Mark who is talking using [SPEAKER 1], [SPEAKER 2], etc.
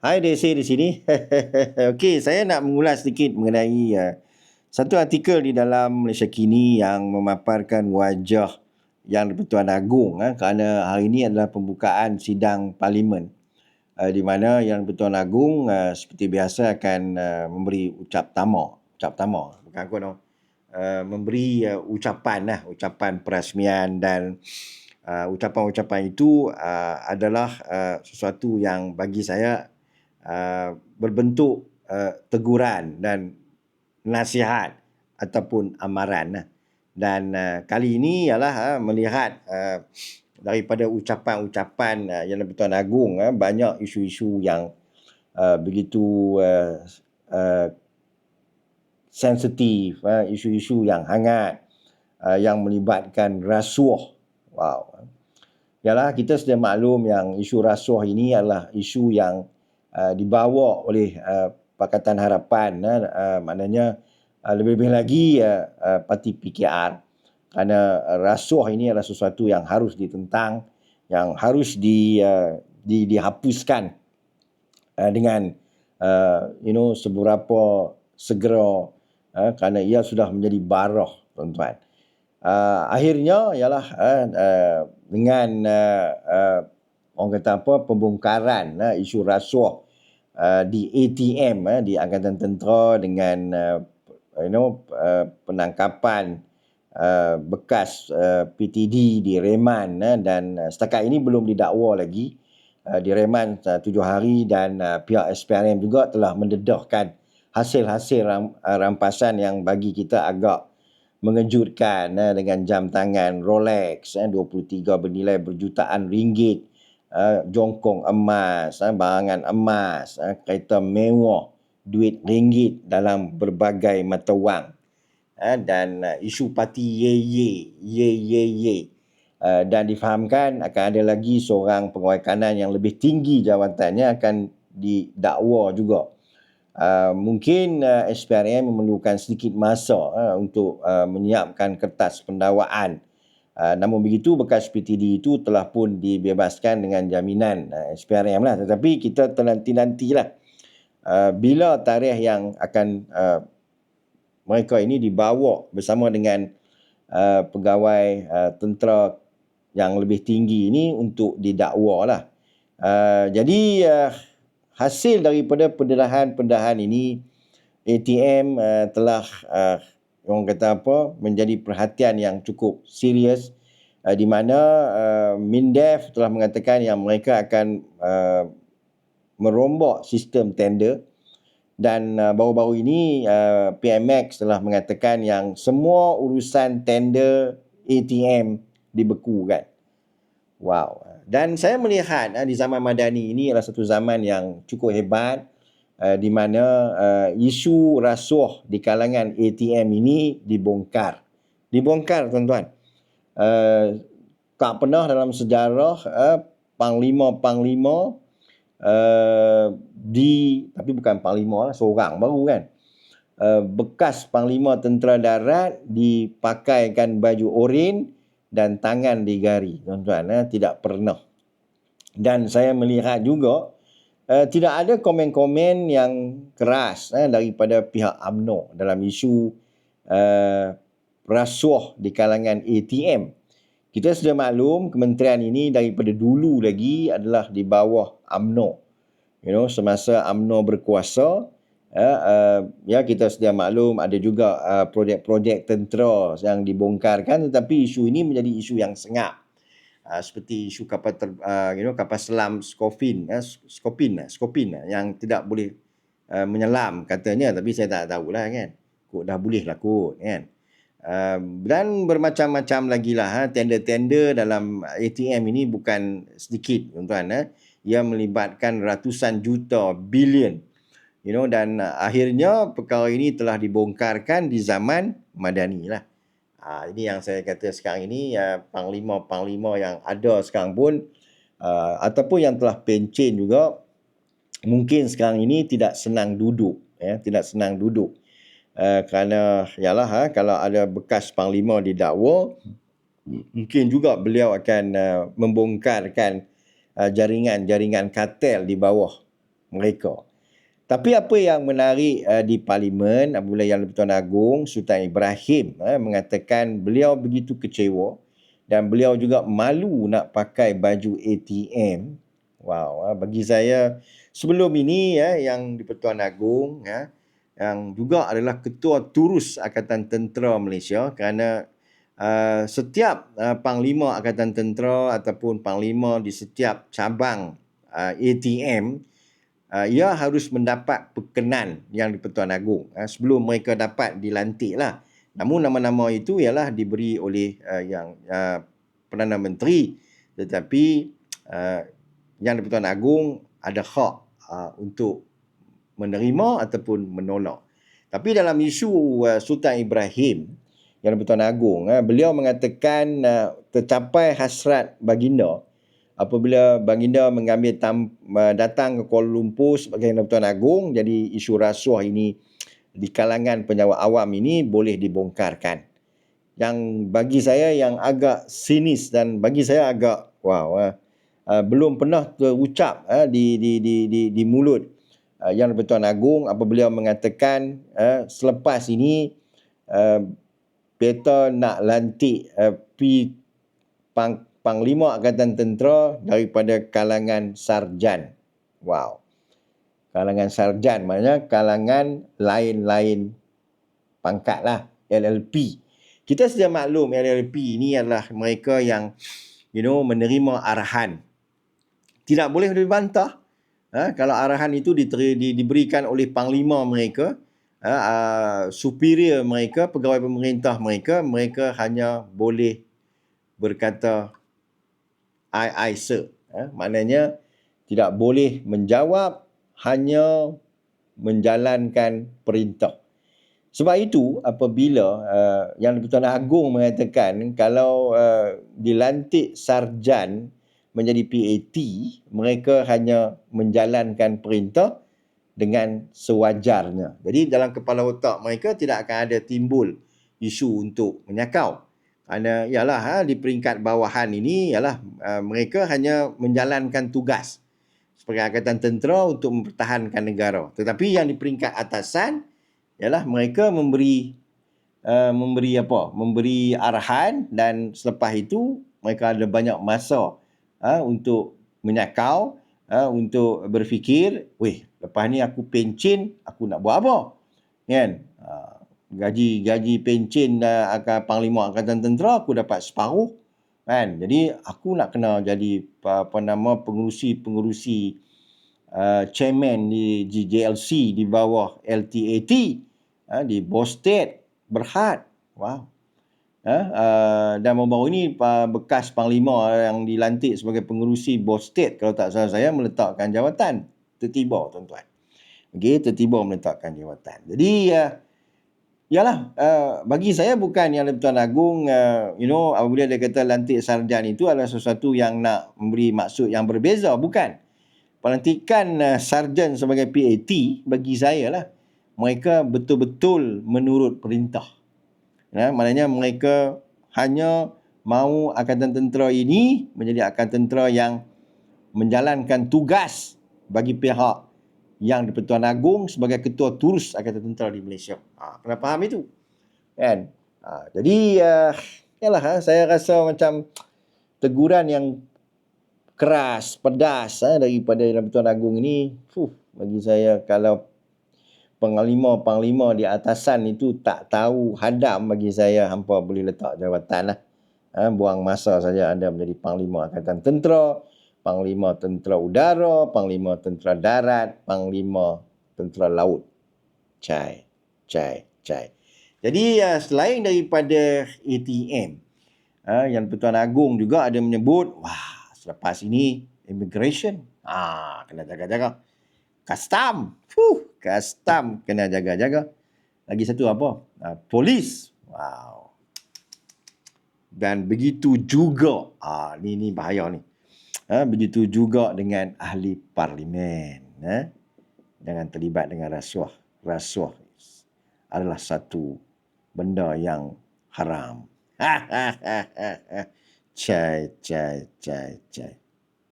[SPEAKER 1] Hai Desi di sini. Okey, saya nak mengulas sedikit mengenai satu artikel di dalam Malaysia Kini yang memaparkan wajah Yang di-Pertuan Agong kerana hari ini adalah pembukaan sidang parlimen di mana Yang di-Pertuan Agong seperti biasa akan memberi ucap tama, bukan aku no. Memberi ucapan perasmian dan ucapan-ucapan itu adalah sesuatu yang bagi saya berbentuk teguran dan nasihat ataupun amaran. Dan kali ini ialah melihat daripada ucapan-ucapan Yang di-Pertuan Agong, banyak isu-isu yang begitu sensitif, isu-isu yang hangat, yang melibatkan rasuah. Wow. Yalah, kita sudah maklum yang isu rasuah ini adalah isu yang dibawa oleh Pakatan Harapan, maknanya lebih-lebih lagi parti PKR, kerana rasuah ini adalah sesuatu yang harus ditentang, yang harus dihapuskan dengan seberapa segera, kerana ia sudah menjadi barah, tuan-tuan. Akhirnya ialah dengan orang kata apa, pembongkaran isu rasuah di ATM, di Angkatan Tentera, dengan penangkapan bekas PTD di Reman, dan setakat ini belum didakwa lagi, di Reman 7 hari, dan pihak SPRM juga telah mendedahkan hasil-hasil rampasan yang bagi kita agak mengejutkan, dengan jam tangan Rolex 23 bernilai berjutaan ringgit, jongkong emas, barangan emas, kereta mewah, duit ringgit dalam berbagai mata wang, dan isu parti ye. Dan difahamkan akan ada lagi seorang pegawai kanan yang lebih tinggi jawatannya akan didakwa juga. Mungkin SPRM memerlukan sedikit masa untuk menyiapkan kertas pendakwaan. Namun begitu, bekas PTD itu telah pun dibebaskan dengan jaminan SPRM lah. Tetapi kita nantilah bila tarikh yang akan mereka ini dibawa bersama dengan pegawai tentera yang lebih tinggi ini untuk didakwa lah. Jadi hasil daripada pendedahan ini, ATM telah orang kata apa, menjadi perhatian yang cukup serius, di mana MINDEF telah mengatakan yang mereka akan merombak sistem tender, dan baru-baru ini PMX telah mengatakan yang semua urusan tender ATM dibekukan. Wow. Dan saya melihat di zaman Madani ini adalah satu zaman yang cukup hebat, di mana isu rasuah di kalangan ATM ini dibongkar. Tuan-tuan. Tak pernah dalam sejarah panglima-panglima tapi bukan panglima lah, seorang baru kan, bekas panglima tentera darat dipakaikan baju oren dan tangan digari, tuan-tuan. Tidak pernah. Dan saya melihat juga tidak ada komen-komen yang keras daripada pihak UMNO dalam isu rasuah di kalangan ATM. Kita sudah maklum kementerian ini daripada dulu lagi adalah di bawah UMNO. Semasa UMNO berkuasa, kita sudah maklum ada juga projek-projek tentera yang dibongkarkan, tetapi isu ini menjadi isu yang sengap. Seperti isu kapal kapal selam Skopin yang tidak boleh menyelam katanya, tapi saya tak tahulah kan. Kok dah boleh lah kot kan. Dan bermacam-macam lagi lah. Tender-tender dalam ATM ini bukan sedikit, tuan-tuan. Ia melibatkan ratusan juta, bilion. Dan akhirnya perkara ini telah dibongkarkan di zaman Madani lah. Ini yang saya kata sekarang ini, panglima-panglima yang ada sekarang pun, ataupun yang telah pencen juga, mungkin sekarang ini tidak senang duduk. Kerana kalau ada bekas panglima didakwa, mungkin juga beliau akan membongkarkan jaringan-jaringan kartel di bawah mereka. Tapi apa yang menarik di Parlimen apabila Yang di-Pertuan Agong Sultan Ibrahim mengatakan beliau begitu kecewa dan beliau juga malu nak pakai baju ATM. Wow, bagi saya sebelum ini Yang di-Pertuan Agong yang juga adalah Ketua Turus Angkatan Tentera Malaysia, kerana setiap Panglima Angkatan Tentera ataupun Panglima di setiap cabang ATM, ia harus mendapat perkenan Yang di-Pertuan Agong sebelum mereka dapat dilantik lah. Namun nama-nama itu ialah diberi oleh Yang Perdana Menteri, tetapi Yang di-Pertuan Agong ada hak untuk menerima ataupun menolak. Tapi dalam isu Sultan Ibrahim Yang di-Pertuan Agong, beliau mengatakan tercapai hasrat baginda apabila baginda mengambil datang ke Kuala Lumpur sebagai Yang di-Pertuan Agong. Jadi isu rasuah ini di kalangan penjawat awam ini boleh dibongkarkan. Yang bagi saya yang agak sinis dan bagi saya agak belum pernah terucap di mulut Yang di-Pertuan Agong apabila mengatakan selepas ini beta nak lantik Panglima Angkatan Tentera daripada kalangan sarjan. Wow. Kalangan sarjan maknanya kalangan lain-lain pangkat lah. LLP. Kita sedia maklum LLP ini adalah mereka yang menerima arahan. Tidak boleh dibantah. Kalau arahan itu diberikan oleh panglima mereka, superior mereka, pegawai pemerintah mereka hanya boleh berkata I sir. Maknanya tidak boleh menjawab, hanya menjalankan perintah. Sebab itu apabila Yang di-Pertuan Agong mengatakan kalau dilantik sarjan menjadi PAT, mereka hanya menjalankan perintah dengan sewajarnya. Jadi dalam kepala otak mereka tidak akan ada timbul isu untuk menyakau. Kerana di peringkat bawahan ini mereka hanya menjalankan tugas sebagai Angkatan Tentera untuk mempertahankan negara. Tetapi yang di peringkat atasan mereka memberi arahan, dan selepas itu mereka ada banyak masa untuk menyakau, untuk berfikir, lepas ni aku pencen, aku nak buat apa? Kan? Gaji pencen Panglima Angkatan Tentera aku dapat separuh, kan? Jadi aku nak kena jadi pengurusi chairman di JLC di bawah LTAT, di Bosted Berhad. Wow. Dan baru-baru ini bekas Panglima yang dilantik sebagai pengurusi Bosted, kalau tak salah saya, meletakkan jawatan. Tertiba, tuan-tuan. Okey, tertiba meletakkan jawatan. Jadi bagi saya bukan Yang di-Pertuan Agong apabila dia kata lantik sarjan itu adalah sesuatu yang nak memberi maksud yang berbeza. Bukan. Pelantikan sarjan sebagai PAT bagi saya mereka betul-betul menurut perintah. Maknanya mereka hanya mahu Angkatan Tentera ini menjadi Angkatan Tentera yang menjalankan tugas bagi pihak Yang di-Pertuan Agong sebagai Ketua Turus Angkatan Tentera di Malaysia. Kena faham itu. Kan? Jadi saya rasa macam teguran yang keras, pedas daripada Yang di-Pertuan Agong ini, bagi saya kalau panglima-panglima di atasan itu tak tahu hadam, bagi saya hampa boleh letak jawatan lah. Buang masa saja anda menjadi Panglima Angkatan Tentera, Panglima Tentera Udara, Panglima Tentera Darat, Panglima Tentera Laut. Cai. Jadi selain daripada ATM, Yang di-Pertuan Agong juga ada menyebut, selepas ini immigration, kena jaga-jaga. Custom, custom kena jaga-jaga. Lagi satu apa? Polis. Wow. Dan begitu juga, ni bahaya ni. Begitu juga dengan ahli parlimen. Jangan terlibat dengan rasuah. Rasuah adalah satu benda yang haram. Cai.